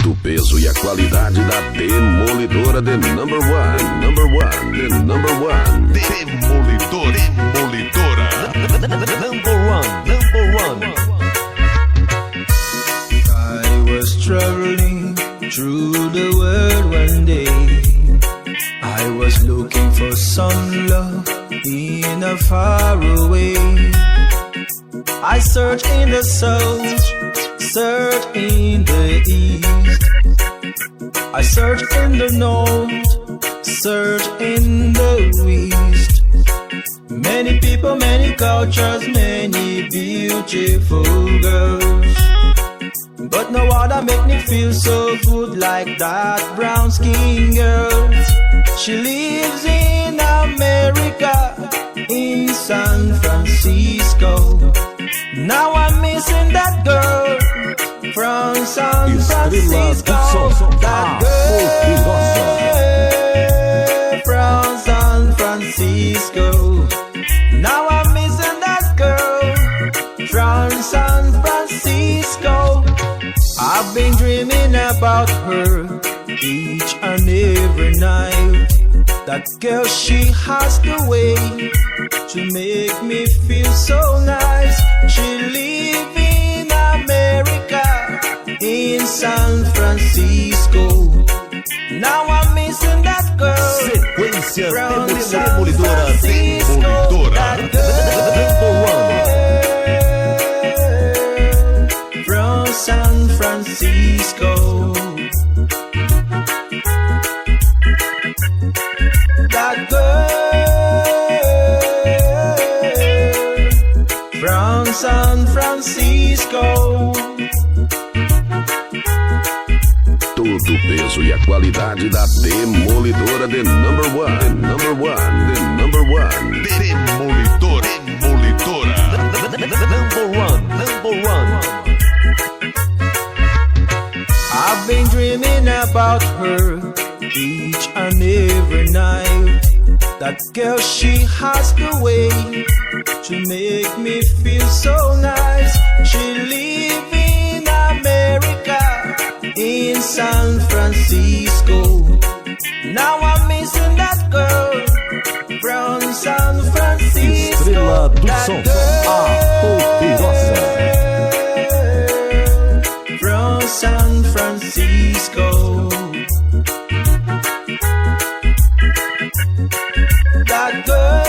Todo o peso e a qualidade da demolidora The number one, the number one. Demolidora. Number one. I was traveling through the world one day. I was looking for some love in a far away. I searched in the south, searched in the east. I searched in the north, searched in the west. Many people, many cultures, many beautiful girls, but no other make me feel so good like that brown skin girl. She lives in America, in San Francisco. Now I'm missing that girl from San Francisco. That girl from San Francisco. Now I'm missing that girl from San Francisco. I've been dreaming about her each and every night. That girl, she has the way to make me feel so nice. She lives in America, in San Francisco. Now I'm missing that girl. Sequência from San demolidora. That girl from San Francisco. That girl from San Francisco. Todo o peso e a qualidade da demolidora The number one, the number one. Demolidora. Number one. I've been dreaming about her each and every night. That girl, she has the way to make me feel so nice. She lives in America, in San Francisco. Now I'm missing that girl from San Francisco. Estrela do som, That girl from San Francisco. That girl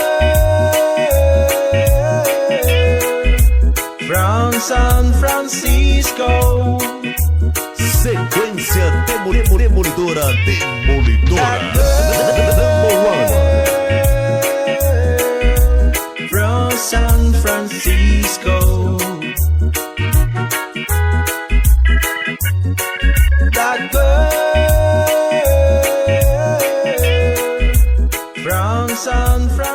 from San Francisco. Sequência demolidora. That girl from San Francisco. That girl from San Francisco.